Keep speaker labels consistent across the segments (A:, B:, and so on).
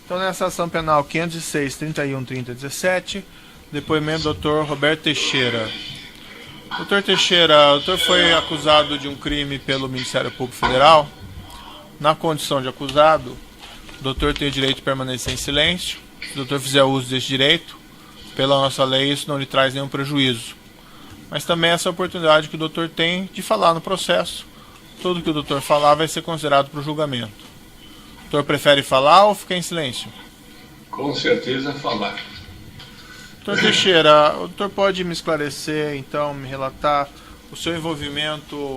A: Então, nessa ação penal 506-31-30-17, depoimento do Dr. Roberto Teixeira. Dr. Teixeira, o doutor foi acusado de um crime pelo Ministério Público Federal. Na condição de acusado, o doutor tem o direito de permanecer em silêncio. Se o doutor fizer uso desse direito, pela nossa lei, isso não lhe traz nenhum prejuízo. Mas também essa oportunidade que o doutor tem de falar no processo. Tudo que o doutor falar vai ser considerado para o julgamento. O doutor prefere falar ou ficar em silêncio?
B: Com certeza falar.
A: Doutor Teixeira, o doutor pode me esclarecer, então, me relatar o seu envolvimento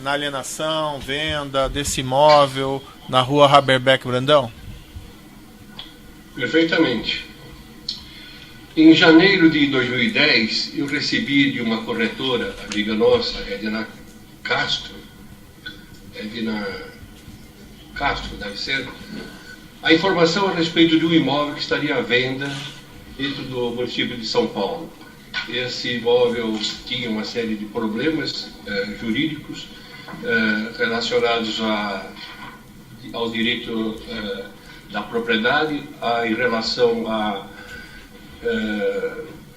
A: na alienação, venda desse imóvel na rua Haberbeck Brandão?
B: Perfeitamente. Em janeiro de 2010, eu recebi de uma corretora, amiga nossa, Edna Castro, deve ser, a informação a respeito de um imóvel que estaria à venda dentro do município de São Paulo. Esse imóvel tinha uma série de problemas jurídicos relacionados ao direito da propriedade, em relação a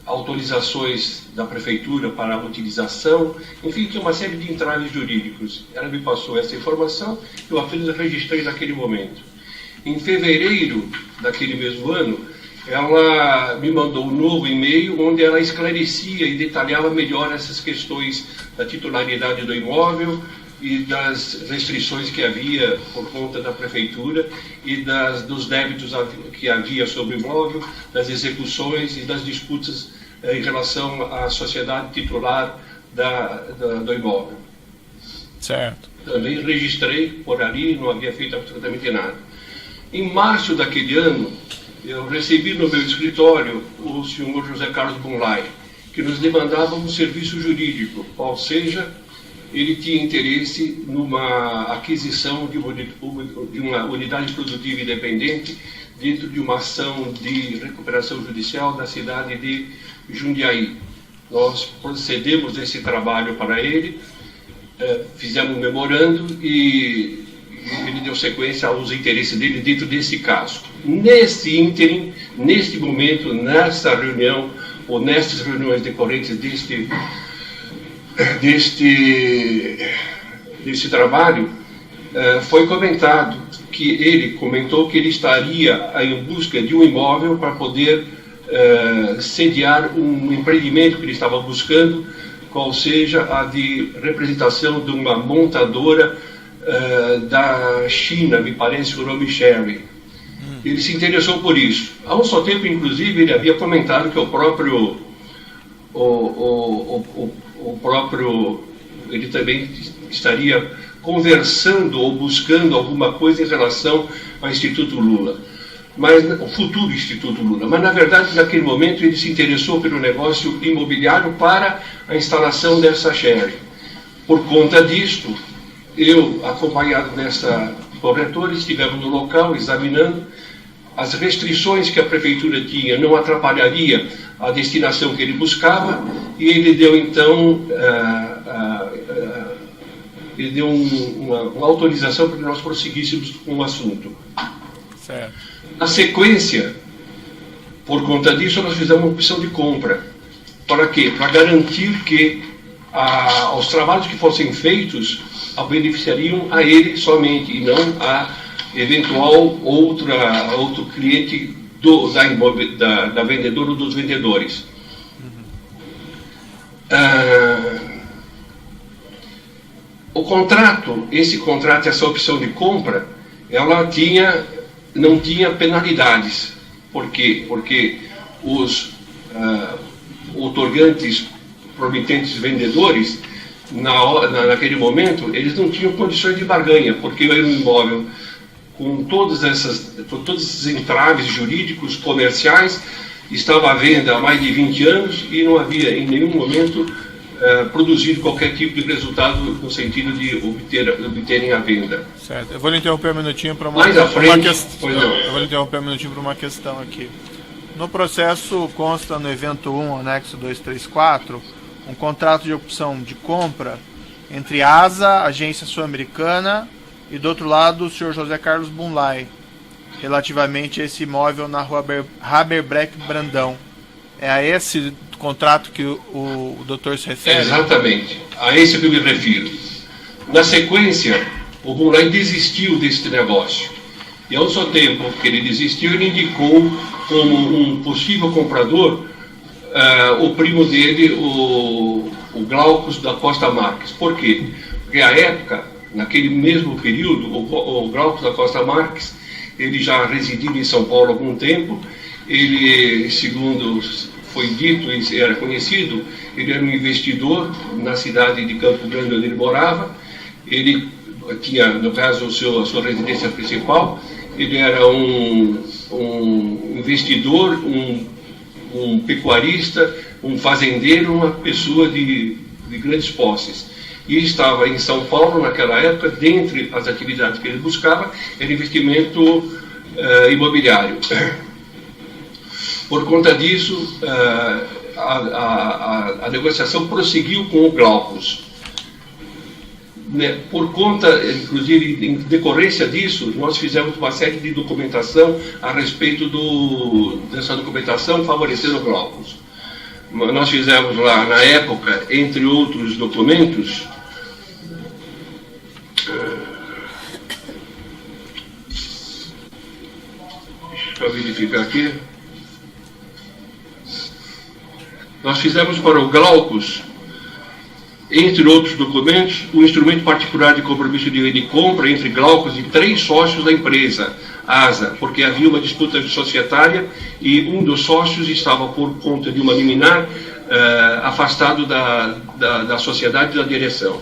B: autorizações da prefeitura para a utilização, enfim, tinha uma série de entraves jurídicos. Ela me passou essa informação, eu apenas registrei naquele momento. Em fevereiro daquele mesmo ano, ela me mandou um novo e-mail onde ela esclarecia e detalhava melhor essas questões da titularidade do imóvel e das restrições que havia por conta da prefeitura e dos débitos que havia sobre o imóvel, das execuções e das disputas em relação à sociedade titular do imóvel.
A: Certo.
B: Também registrei por ali, não havia feito absolutamente nada. Em março daquele ano, eu recebi no meu escritório o senhor José Carlos Bunlai, que nos demandava um serviço jurídico, ou seja, ele tinha interesse numa aquisição de uma unidade produtiva independente dentro de uma ação de recuperação judicial da cidade de Jundiaí. Nós procedemos esse trabalho para ele, fizemos um memorando e ele deu sequência aos interesses dele dentro desse caso. Nesse ínterim, neste momento, nesta reunião, ou nestas reuniões decorrentes deste trabalho, foi comentado que ele comentou que ele estaria em busca de um imóvel para poder sediar um empreendimento que ele estava buscando, qual seja a de representação de uma montadora da China, me parece o nome Sherry. Ele se interessou por isso. Há um só tempo, inclusive, ele havia comentado que ele também estaria conversando ou buscando alguma coisa em relação ao Instituto Lula, o futuro Instituto Lula. Mas, na verdade, naquele momento, ele se interessou pelo negócio imobiliário para a instalação dessa Sherry. Por conta disto, eu, acompanhado dessa corretora, estivemos no local examinando as restrições que a prefeitura tinha, não atrapalharia a destinação que ele buscava, e ele deu então uma autorização para que nós prosseguíssemos com o assunto.
A: Certo.
B: Na sequência, por conta disso, nós fizemos uma opção de compra. Para quê? Para garantir que os trabalhos que fossem feitos beneficiariam a ele somente e não a eventual outro cliente da vendedora ou dos vendedores. Esse contrato, essa opção de compra, ela não tinha penalidades. Por quê? Porque os outorgantes, promitentes vendedores, naquele momento, eles não tinham condições de barganha, porque era um imóvel com todos esses entraves jurídicos, comerciais, estava à venda há mais de 20 anos e não havia em nenhum momento produzido qualquer tipo de resultado no sentido de obterem a venda.
A: Certo. Eu vou lhe interromper um minutinho para
B: uma
A: questão aqui. No processo consta no evento 1, anexo 234, um contrato de opção de compra entre a ASA, Agência Sul-Americana, e do outro lado o senhor José Carlos Bunlai. relativamente a esse imóvel na rua Haberbreck Brandão. É a esse contrato que o doutor se refere?
B: Exatamente, a esse que eu me refiro. Na sequência, o Brunlai desistiu desse negócio. E ao seu tempo que ele desistiu, ele indicou como um possível comprador o primo dele, o Glaucus da Costa Marques. Por quê? Porque à época, naquele mesmo período, o Glaucus da Costa Marques, ele já residia em São Paulo há algum tempo. Ele, segundo foi dito e era conhecido, ele era um investidor na cidade de Campo Grande, onde ele morava. Ele tinha, no caso, a sua residência principal. Ele era um investidor, um pecuarista, um fazendeiro, uma pessoa de grandes posses. E estava em São Paulo naquela época. Dentre as atividades que ele buscava, era investimento imobiliário. Por conta disso, a negociação prosseguiu com o Glaucus. Por conta, inclusive, em decorrência disso, nós fizemos uma série de documentação a respeito dessa documentação favorecendo o Glaucus. Nós fizemos lá, na época, entre outros documentos, deixa eu verificar aqui. Nós fizemos para o Glaucus, entre outros documentos, o instrumento particular de compromisso de compra entre Glaucus e 3 sócios da empresa, ASA, porque havia uma disputa societária e um dos sócios estava, por conta de uma liminar, afastado da sociedade e da direção.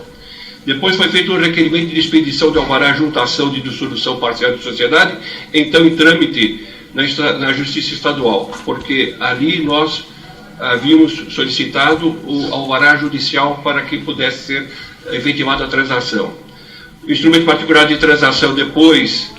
B: Depois foi feito um requerimento de expedição de alvará junto à ação de dissolução parcial de sociedade, então em trâmite na Justiça Estadual, porque ali nós havíamos solicitado o alvará judicial para que pudesse ser efetivada a transação. O instrumento particular de transação, depois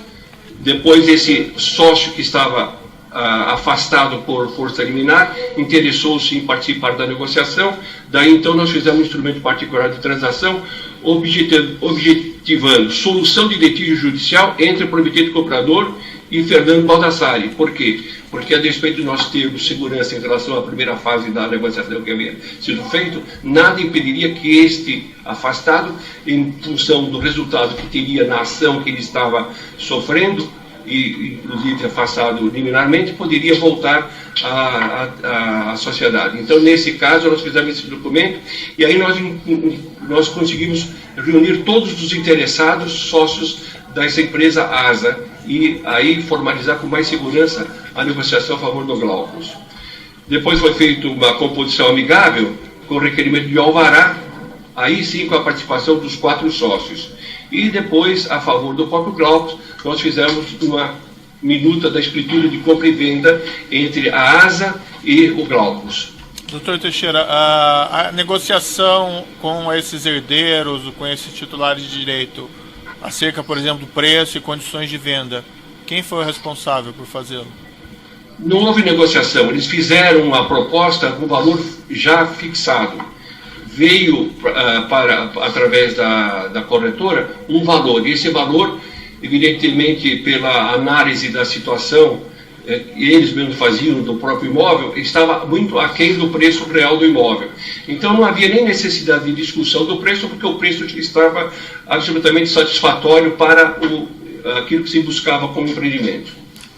B: esse sócio que estava afastado por força liminar, interessou-se em participar da negociação. Daí então nós fizemos um instrumento particular de transação, objetivando solução de litígio judicial entre o prometente comprador e Fernando Baldassari. Por quê? Porque, a despeito de nós termos segurança em relação à primeira fase da negociação que havia sido feito, nada impediria que este afastado, em função do resultado que teria na ação que ele estava sofrendo, e inclusive afastado liminarmente, poderia voltar à sociedade. Então, nesse caso, nós fizemos esse documento e aí nós conseguimos reunir todos os interessados, sócios dessa empresa ASA, e aí formalizar com mais segurança a negociação a favor do Glaucus. Depois foi feita uma composição amigável com requerimento de alvará, aí sim com a participação dos 4 sócios. E depois, a favor do próprio Glaucus, nós fizemos uma minuta da escritura de compra e venda entre a ASA e o Glaucus.
A: Doutor Teixeira, a negociação com esses herdeiros, com esses titulares de direito, acerca, por exemplo, do preço e condições de venda, quem foi o responsável por fazê-lo?
B: Não houve negociação, eles fizeram uma proposta com valor já fixado. Veio através da corretora um valor, e esse valor, evidentemente, pela análise da situação, eles mesmos faziam do próprio imóvel, estava muito aquém do preço real do imóvel. Então não havia nem necessidade de discussão do preço, porque o preço estava absolutamente satisfatório para aquilo que se buscava como empreendimento.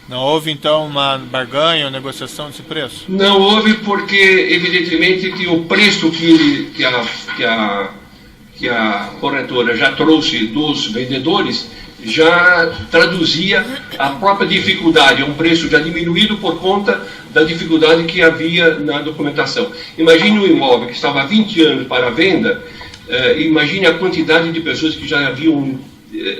A: Não houve, então, uma barganha ou negociação desse preço?
B: Não houve, porque, evidentemente, que o preço que a corretora já trouxe dos vendedores já traduzia a própria dificuldade, um preço já diminuído por conta da dificuldade que havia na documentação. Imagine um imóvel que estava há 20 anos para a venda, imagine a quantidade de pessoas que já haviam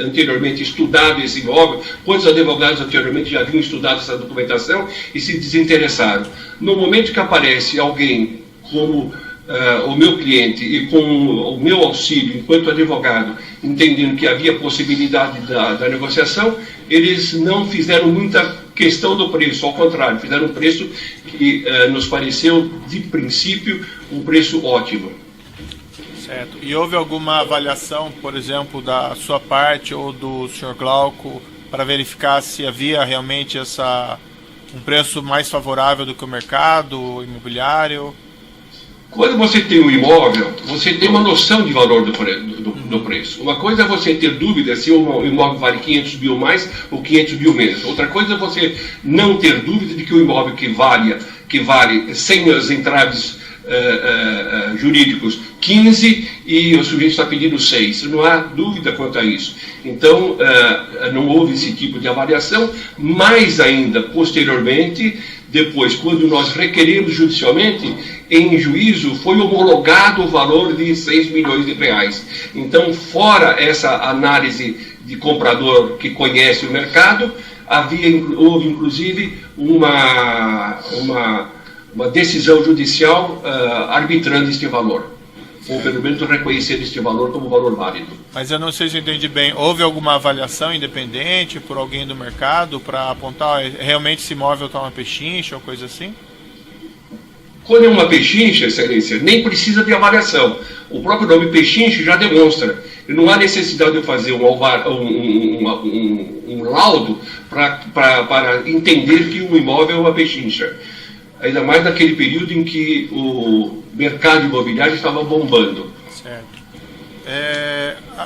B: anteriormente estudado esse imóvel, quantos advogados anteriormente já haviam estudado essa documentação e se desinteressaram. No momento que aparece alguém como o meu cliente e com o meu auxílio enquanto advogado, entendendo que havia possibilidade da negociação, eles não fizeram muita questão do preço, ao contrário, fizeram um preço que nos pareceu, de princípio, um preço ótimo.
A: Certo. E houve alguma avaliação, por exemplo, da sua parte ou do Sr. Glauco para verificar se havia realmente um preço mais favorável do que o mercado imobiliário?
B: Quando você tem um imóvel, você tem uma noção de valor do preço. Uma coisa é você ter dúvida se o imóvel vale 500 mil mais ou 500 mil menos. Outra coisa é você não ter dúvida de que o imóvel que vale sem as entraves jurídicos 15 e o sujeito está pedindo 6. Não há dúvida quanto a isso. Então, não houve esse tipo de avaliação. Mais ainda, posteriormente, depois, quando nós requeremos judicialmente, em juízo foi homologado o valor de 6 milhões de reais. Então, fora essa análise de comprador que conhece o mercado, houve inclusive uma decisão judicial arbitrando este valor, ou pelo menos reconhecendo este valor como valor válido.
A: Mas eu não sei se eu entendi bem, houve alguma avaliação independente por alguém do mercado para apontar realmente esse imóvel está uma pechincha ou coisa assim?
B: Quando é uma pechincha, excelência, nem precisa de avaliação. O próprio nome pechincha já demonstra. Não há necessidade de fazer um laudo para entender que um imóvel é uma pechincha. Ainda mais naquele período em que o mercado imobiliário estava bombando.
A: Certo.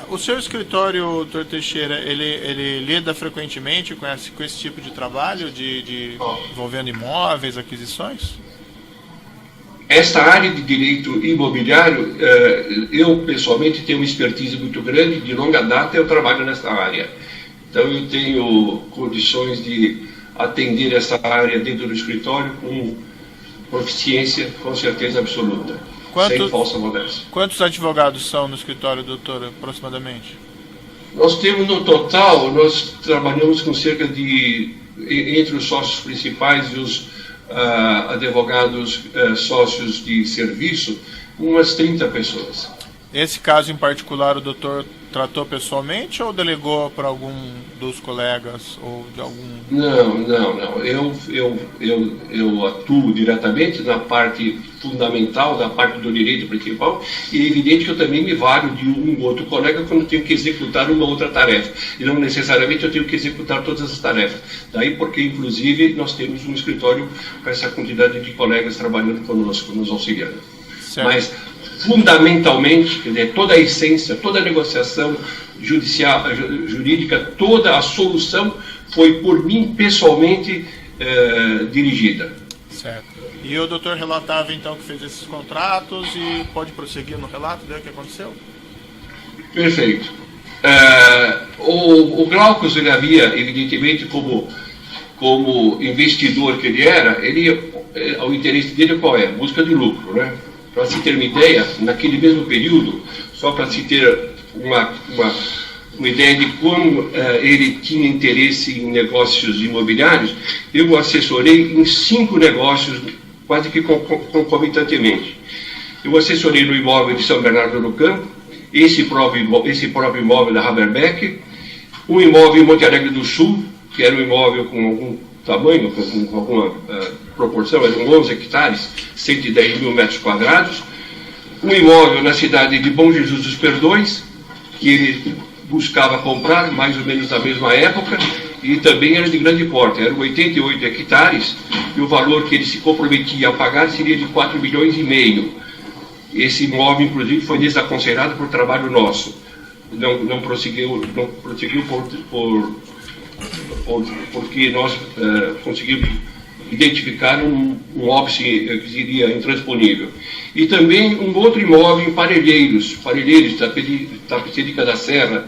A: O seu escritório, doutor Teixeira, ele lida frequentemente com esse tipo de trabalho, envolvendo imóveis, aquisições?
B: Esta área de direito imobiliário, eu pessoalmente tenho uma expertise muito grande, de longa data eu trabalho nessa área. Então eu tenho condições de atender essa área dentro do escritório com proficiência, com certeza absoluta, sem falsa modéstia.
A: Quantos advogados são no escritório, doutor, aproximadamente?
B: Nós temos no total, nós trabalhamos com cerca de, entre os sócios principais e os advogados sócios de serviço, umas 30 pessoas.
A: Esse caso em particular o doutor tratou pessoalmente ou delegou para algum dos colegas ou de algum...
B: Não. Eu atuo diretamente na parte fundamental, da parte do direito principal, e é evidente que eu também me valho de um outro colega quando tenho que executar uma outra tarefa. E não necessariamente eu tenho que executar todas as tarefas. Daí porque, inclusive, nós temos um escritório com essa quantidade de colegas trabalhando conosco, nos auxiliando.
A: Certo.
B: Mas, fundamentalmente, quer dizer, toda a essência, toda a negociação jurídica, toda a solução foi por mim pessoalmente dirigida.
A: Certo. E o doutor relatava então que fez esses contratos e pode prosseguir no relato do que aconteceu?
B: Perfeito. O Glaucus, ele havia, evidentemente, como investidor que ele era, o interesse dele qual é? Busca de lucro, né? Para se ter uma ideia, naquele mesmo período, só para se ter uma ideia de como ele tinha interesse em negócios imobiliários, eu o assessorei em 5 negócios, quase que concomitantemente. Eu assessorei no imóvel de São Bernardo do Campo, esse próprio imóvel da Haberbeck, um imóvel em Monte Alegre do Sul, que era um imóvel com algum tamanho, com alguma proporção, eram 11 hectares, 110 mil metros quadrados, um imóvel na cidade de Bom Jesus dos Perdões, que ele buscava comprar mais ou menos na mesma época, e também era de grande porte, eram 88 hectares, e o valor que ele se comprometia a pagar seria de 4 milhões e meio. Esse imóvel, inclusive, foi desaconselhado por trabalho nosso. Não prosseguiu porque nós conseguimos identificar um óbice que seria intransponível. E também um outro imóvel em Parelheiros, Tapecerica da Serra,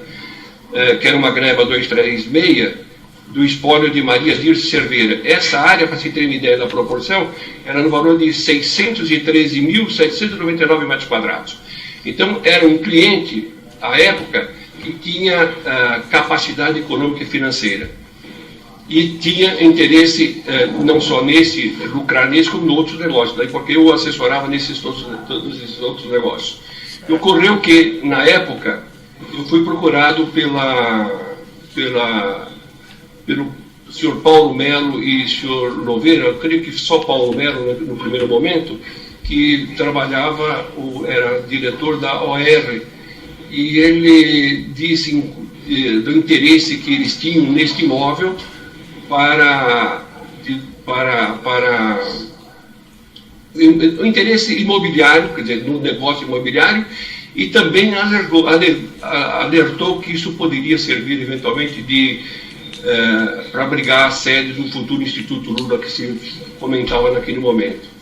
B: que era uma greba 236, do espólio de Maria Dirce Cerveira. Essa área, para se ter uma ideia da proporção, era no valor de 613.799 metros quadrados. Então, era um cliente, à época, que tinha capacidade econômica e financeira. E tinha interesse não só lucrar nesse, como em outros negócios. Daí porque eu assessorava todos esses outros negócios. E ocorreu que, na época, eu fui procurado pelo senhor Paulo Melo e senhor Louveira, eu creio que só Paulo Melo no primeiro momento, que trabalhava, era diretor da OR, e ele disse, do interesse que eles tinham neste imóvel para o interesse imobiliário, quer dizer, no negócio imobiliário, e também alertou que isso poderia servir eventualmente para abrigar a sede do futuro Instituto Lula que se comentava naquele momento.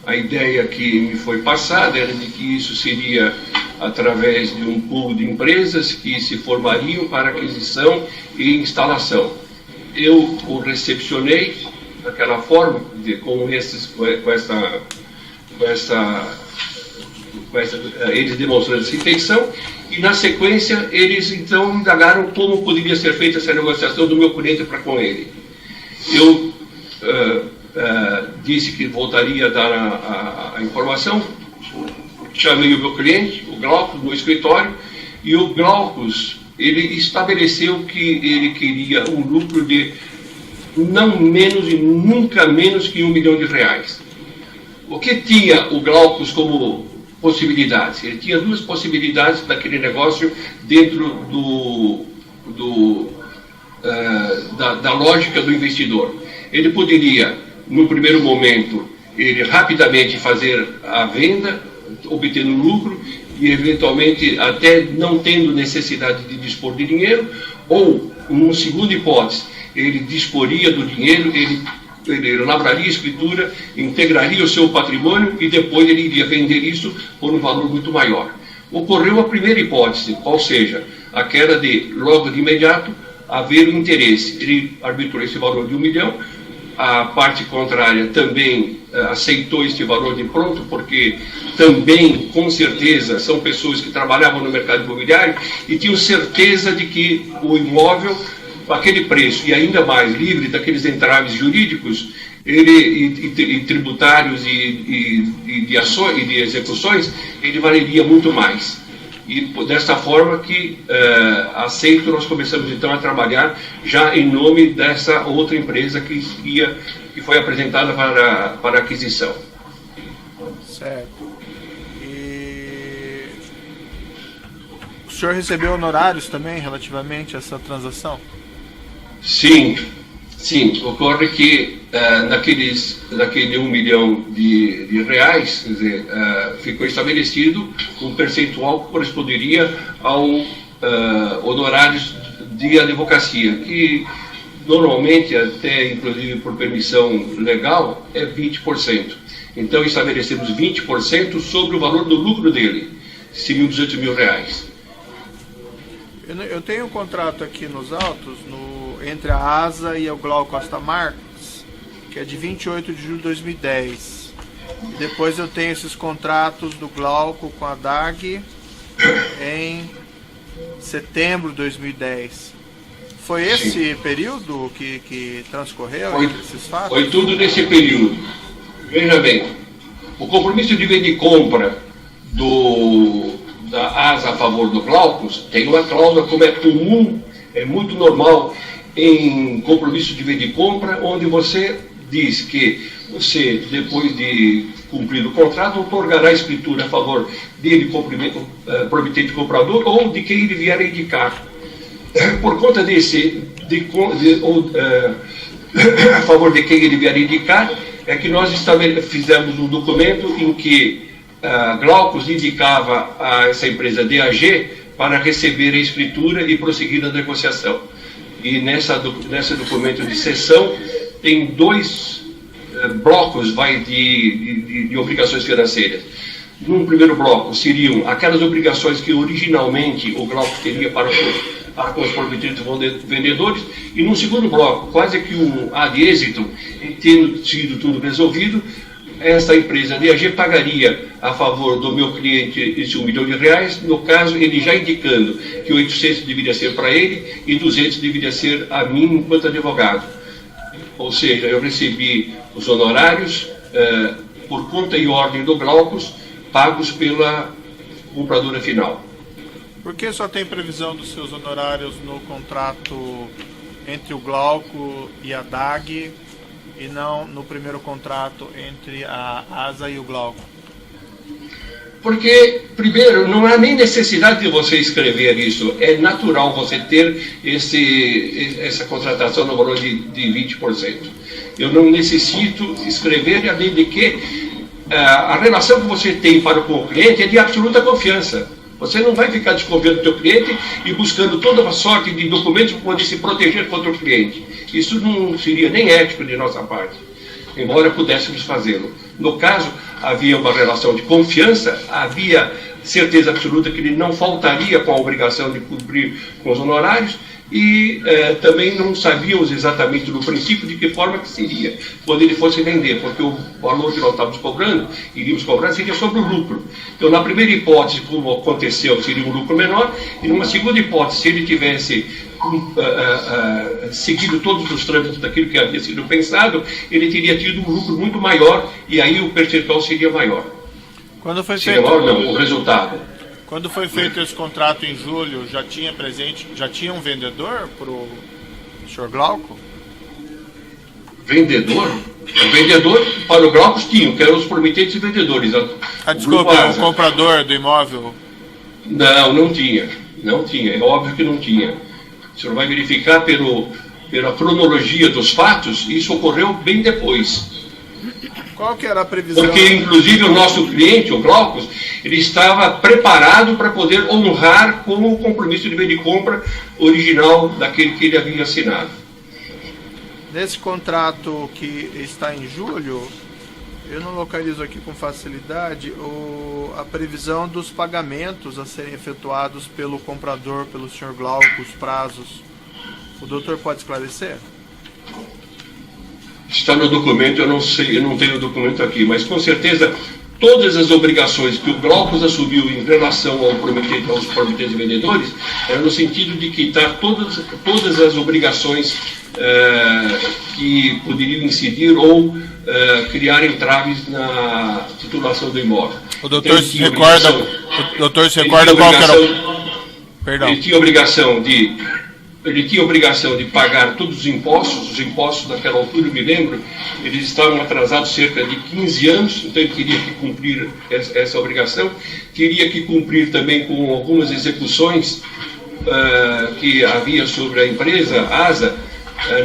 B: A ideia que me foi passada era de que isso seria através de um pool de empresas que se formariam para aquisição e instalação. Eu o recepcionei daquela forma, eles demonstrando essa intenção, e na sequência eles então indagaram como poderia ser feita essa negociação do meu cliente para com ele. Eu disse que voltaria a dar a informação, chamei o meu cliente, o Glaucus, no escritório, e o Glaucus, ele estabeleceu que ele queria um lucro de não menos e nunca menos que R$1 milhão. O que tinha o Glaucus como possibilidades? Ele tinha duas possibilidades daquele negócio dentro da lógica do investidor. Ele poderia, no primeiro momento, ele rapidamente fazer a venda, obtendo lucro, e eventualmente até não tendo necessidade de dispor de dinheiro, ou, numa segunda hipótese, ele disporia do dinheiro, ele lavraria a escritura, integraria o seu patrimônio e depois ele iria vender isso por um valor muito maior. Ocorreu a primeira hipótese, ou seja, aquela de, logo de imediato, haver um interesse. Ele arbitrou esse valor de R$1 milhão, a parte contrária também aceitou este valor de pronto, porque também, com certeza, são pessoas que trabalhavam no mercado imobiliário e tinham certeza de que o imóvel, aquele preço, e ainda mais livre daqueles entraves jurídicos e tributários e de ações e de execuções, ele valeria muito mais. E desta forma que aceito, nós começamos então a trabalhar já em nome dessa outra empresa que foi apresentada para aquisição.
A: Certo. E o senhor recebeu honorários também relativamente a essa transação?
B: Sim. Ocorre que naquele R$1 milhão de reais, quer dizer, ficou estabelecido um percentual que corresponderia ao honorários de advocacia, que normalmente, até inclusive por permissão legal, é 20%. Então estabelecemos 20% sobre o valor do lucro dele, seriam R$200 mil.
A: Eu tenho um contrato aqui nos autos, entre a ASA e o Glauco Costa Marques, que é de 28 de julho de 2010. E depois eu tenho esses contratos do Glauco com a DAG em setembro de 2010. Foi esse período que transcorreu esses fatos?
B: Foi tudo nesse período. Veja bem, o compromisso de venda e compra da ASA a favor do Glaucus tem uma cláusula, como é comum, é muito normal em compromisso de venda e compra, onde você diz que você, depois de cumprir o contrato, outorgará a escritura a favor dele, promitente comprador, ou de quem ele vier a indicar. Por conta a favor de quem ele vier a indicar, é que nós fizemos um documento em que Glaucus indicava a essa empresa DAG para receber a escritura e prosseguir na negociação. E nesse documento de cessão tem dois blocos de obrigações financeiras. Num primeiro bloco seriam aquelas obrigações que originalmente o Glaucus teria para com os proprietários vendedores, e num segundo bloco, quase que um ad exitum, tendo sido tudo resolvido, esta empresa DAG pagaria a favor do meu cliente esse R$1 milhão, no caso, ele já indicando que 800 deveria ser para ele e 200 deveria ser a mim enquanto advogado. Ou seja, eu recebi os honorários por conta e ordem do Glaucus, pagos pela compradora final.
A: Por que só tem previsão dos seus honorários no contrato entre o Glauco e a DAG e não no primeiro contrato entre a ASA e o Glauco?
B: Porque, primeiro, não há nem necessidade de você escrever isso. É natural você ter essa contratação no valor de 20%. Eu não necessito escrever, além de que a relação que você tem para com o cliente é de absoluta confiança. Você não vai ficar desconfiando do seu cliente e buscando toda uma sorte de documentos para poder se proteger contra o cliente. Isso não seria nem ético de nossa parte, embora pudéssemos fazê-lo. No caso, havia uma relação de confiança, havia certeza absoluta que ele não faltaria com a obrigação de cumprir com os honorários, e também não sabíamos exatamente no princípio de que forma que seria, quando ele fosse vender, porque o valor que nós iríamos cobrar, seria sobre o lucro. Então, na primeira hipótese, como aconteceu, seria um lucro menor, e numa segunda hipótese, se ele tivesse seguido todos os trâmites daquilo que havia sido pensado, ele teria tido um lucro muito maior, e aí o percentual seria maior.
A: Quando foi
B: seria
A: feito...
B: maior, não, o resultado.
A: Quando foi feito esse contrato em julho, já tinha um vendedor para o Sr. Glauco?
B: Vendedor? O vendedor para o Glauco tinha, que eram os prometentes e vendedores.
A: Desculpa, o comprador do imóvel?
B: Não tinha. Não tinha, é óbvio que não tinha. O senhor vai verificar pela cronologia dos fatos, isso ocorreu bem depois.
A: Qual que era a previsão?
B: Porque, inclusive, o nosso cliente, o Glaucus, ele estava preparado para poder honrar com o compromisso de venda e compra original daquele que ele havia assinado.
A: Nesse contrato que está em julho, eu não localizo aqui com facilidade a previsão dos pagamentos a serem efetuados pelo comprador, pelo Sr. Glauco, os prazos. O doutor pode esclarecer?
B: Está no documento, eu não sei, eu não tenho o documento aqui, mas com certeza todas as obrigações que o Glaucus assumiu em relação aos prometentes e vendedores era no sentido de quitar todas as obrigações que poderiam incidir ou criar entraves na titulação do imóvel.
A: O doutor se recorda qual que era o... Perdão.
B: Ele tinha obrigação de pagar todos os impostos daquela altura, eu me lembro, eles estavam atrasados cerca de 15 anos, então ele teria que cumprir essa obrigação, teria que cumprir também com algumas execuções que havia sobre a empresa ASA,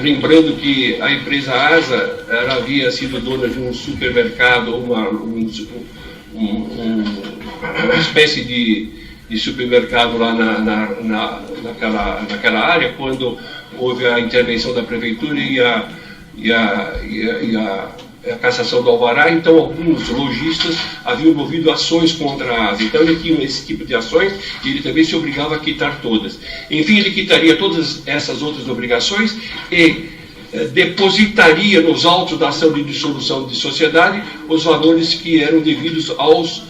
B: lembrando que a empresa ASA ela havia sido dona de um supermercado, uma espécie de supermercado lá naquela área, quando houve a intervenção da prefeitura e a cassação do alvará. Então alguns lojistas haviam movido ações contra a ASA, então ele tinha esse tipo de ações e ele também se obrigava a quitar todas. Enfim, ele quitaria todas essas outras obrigações e depositaria nos autos da ação de dissolução de sociedade os valores que eram devidos aos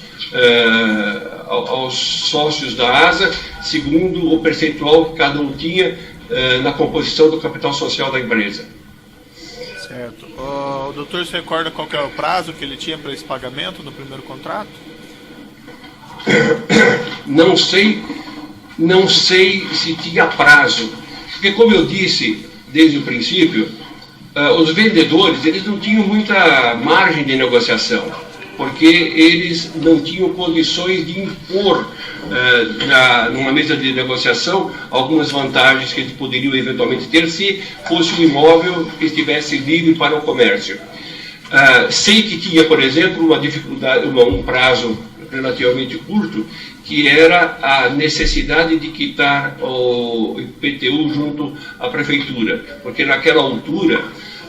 B: sócios da ASA, segundo o percentual que cada um tinha na composição do capital social da empresa.
A: Certo. O doutor se recorda qual que era o prazo que ele tinha para esse pagamento no primeiro contrato?
B: Não sei se tinha prazo, porque, como eu disse desde o princípio, os vendedores eles não tinham muita margem de negociação, porque eles não tinham condições de impor numa mesa de negociação algumas vantagens que eles poderiam eventualmente ter se fosse um imóvel que estivesse livre para o comércio. Sei que tinha, por exemplo, uma dificuldade, um prazo relativamente curto, que era a necessidade de quitar o IPTU junto à prefeitura, porque naquela altura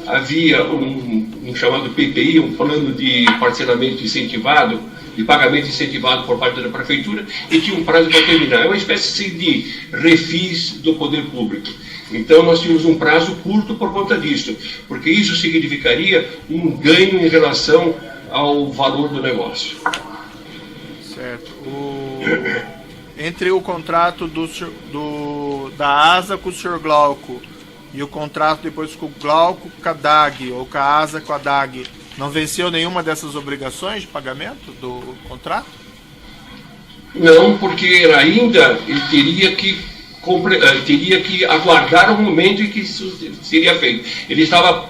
B: havia um chamado PPI, um plano de parcelamento incentivado, de pagamento incentivado por parte da prefeitura, e tinha um prazo para terminar. É uma espécie de refis do poder público. Então nós tínhamos um prazo curto por conta disso, porque isso significaria um ganho em relação ao valor do negócio.
A: Certo. Entre o contrato da ASA com o Sr. Glauco e o contrato depois com o Glauco com a DAG, ou com a ASA com a DAG, não venceu nenhuma dessas obrigações de pagamento do contrato?
B: Não, porque ainda ele teria que aguardar o momento em que isso seria feito. Ele estava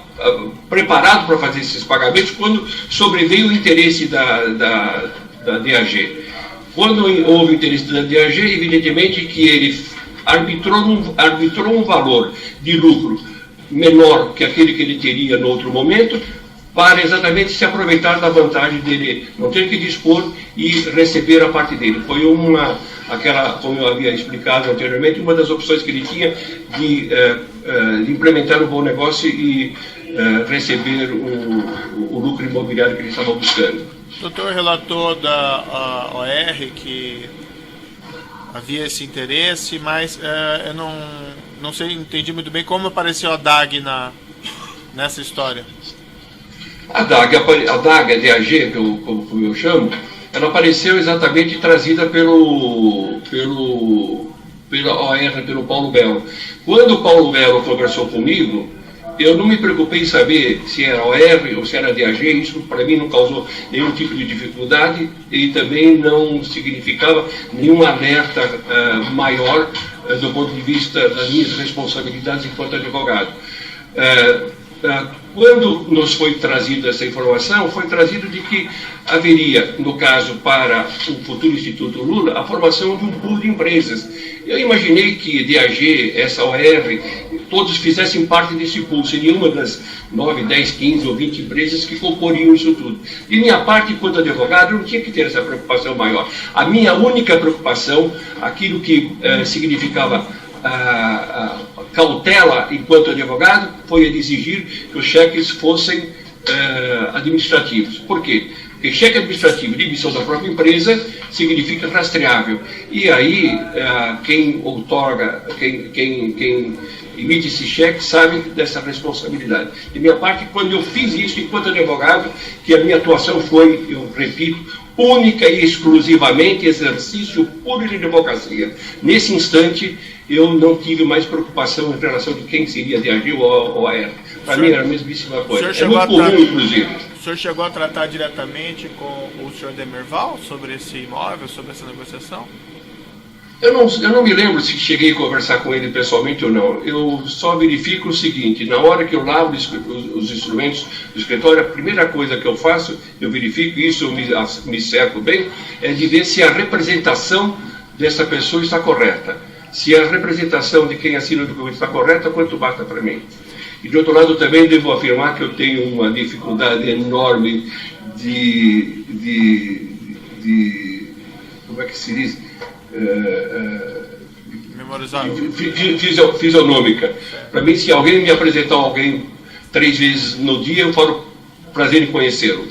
B: preparado para fazer esses pagamentos quando sobreveio o interesse da DAG. Quando houve interesse da DAG, evidentemente que ele arbitrou um valor de lucro menor que aquele que ele teria no outro momento, para exatamente se aproveitar da vantagem dele não ter que dispor e receber a parte dele. Foi como eu havia explicado anteriormente, uma das opções que ele tinha de implementar um bom negócio e receber o lucro imobiliário que ele estava buscando.
A: O doutor relatou da OR que havia esse interesse, mas eu não sei, entendi muito bem como apareceu a DAG nessa história.
B: A DAG, a DAG, como eu chamo, ela apareceu exatamente trazida pela OR, pelo Paulo Belo. Quando o Paulo Belo conversou comigo, eu não me preocupei em saber se era OR ou se era DAG, isso para mim não causou nenhum tipo de dificuldade e também não significava nenhum alerta maior do ponto de vista das minhas responsabilidades enquanto advogado. Quando nos foi trazida essa informação, foi trazido de que haveria, no caso para o futuro Instituto Lula, a formação de um pool de empresas. Eu imaginei que DAG, essa OR, todos fizessem parte desse pool, se nenhuma das 9, 10, 15 ou 20 empresas que comporiam isso tudo. De minha parte, enquanto advogado, eu não tinha que ter essa preocupação maior. A minha única preocupação, aquilo que significava cautela enquanto advogado, foi a de exigir que os cheques fossem administrativos. Por quê? Porque cheque administrativo de emissão da própria empresa significa rastreável. E aí, quem outorga, quem emite esse cheque sabe dessa responsabilidade. De minha parte, quando eu fiz isso enquanto advogado, que a minha atuação foi, eu repito, única e exclusivamente exercício puro de advocacia. Nesse instante, eu não tive mais preocupação em relação de quem seria DAG ou OR. Para mim era a mesmíssima coisa. É muito comum, inclusive.
A: O senhor chegou a tratar diretamente com o senhor Demerval sobre esse imóvel, sobre essa negociação?
B: Eu não me lembro se cheguei a conversar com ele pessoalmente ou não. Eu só verifico o seguinte: na hora que eu lavo os instrumentos do escritório, a primeira coisa que eu faço, eu verifico isso, eu me cerco bem, é de ver se a representação dessa pessoa está correta. Se a representação de quem assina o documento está correta, quanto basta para mim. E de outro lado também devo afirmar que eu tenho uma dificuldade enorme como é que se diz?
A: Memorizado.
B: Fisionômica. Para mim, se alguém me apresentar alguém 3 vezes no dia, eu falo prazer em conhecê-lo.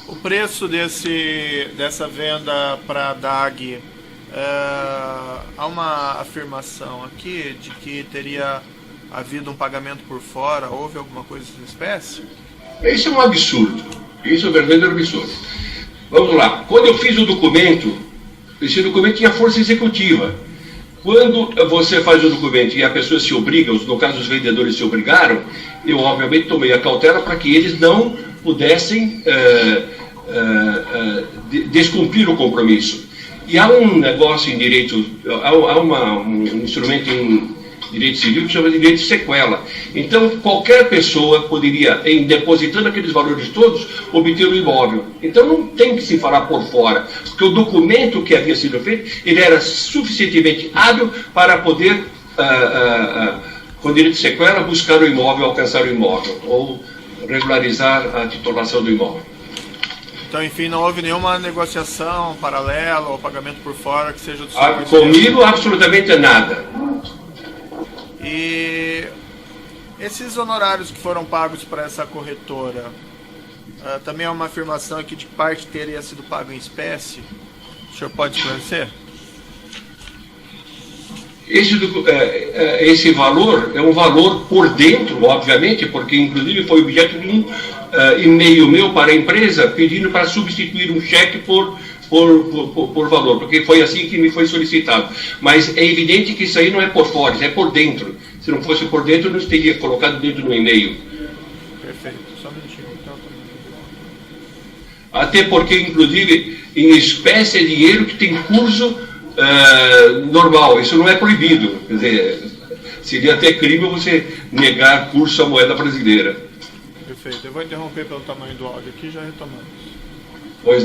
A: O preço dessa venda para a DAG, há uma afirmação aqui de que teria havido um pagamento por fora, houve alguma coisa em espécie?
B: Isso é um absurdo, isso é um verdadeiro absurdo. Vamos lá, quando eu fiz o documento, esse documento tinha força executiva. Quando você faz o documento e a pessoa se obriga, no caso os vendedores se obrigaram, eu obviamente tomei a cautela para que eles não pudessem descumprir o compromisso. E há um negócio em direito, há um instrumento em direito civil que chama de direito de sequela. Então, qualquer pessoa poderia, depositando aqueles valores todos, obter o imóvel. Então, não tem que se falar por fora, porque o documento que havia sido feito, ele era suficientemente hábil para poder, com direito de sequela, buscar o imóvel, alcançar o imóvel, ou regularizar a titulação do imóvel.
A: Então, enfim, não houve nenhuma negociação paralela ou pagamento por fora que seja do seu
B: comigo, absolutamente nada.
A: E esses honorários que foram pagos para essa corretora, também é uma afirmação aqui de que parte teria sido pago em espécie? O senhor pode esclarecer?
B: Esse valor é um valor por dentro, obviamente, porque inclusive foi objeto de um e-mail meu para a empresa pedindo para substituir um cheque por valor, porque foi assim que me foi solicitado. Mas é evidente que isso aí não é por fora, isso é por dentro. Se não fosse por dentro, eu não teria colocado dentro no e-mail.
A: Perfeito, só um minutinho. Então.
B: Até porque, inclusive, em espécie é dinheiro que tem curso normal, isso não é proibido. Quer dizer, seria até crime você negar curso à moeda brasileira.
A: Perfeito, eu vou interromper pelo tamanho do áudio aqui e já retomamos.
B: Pois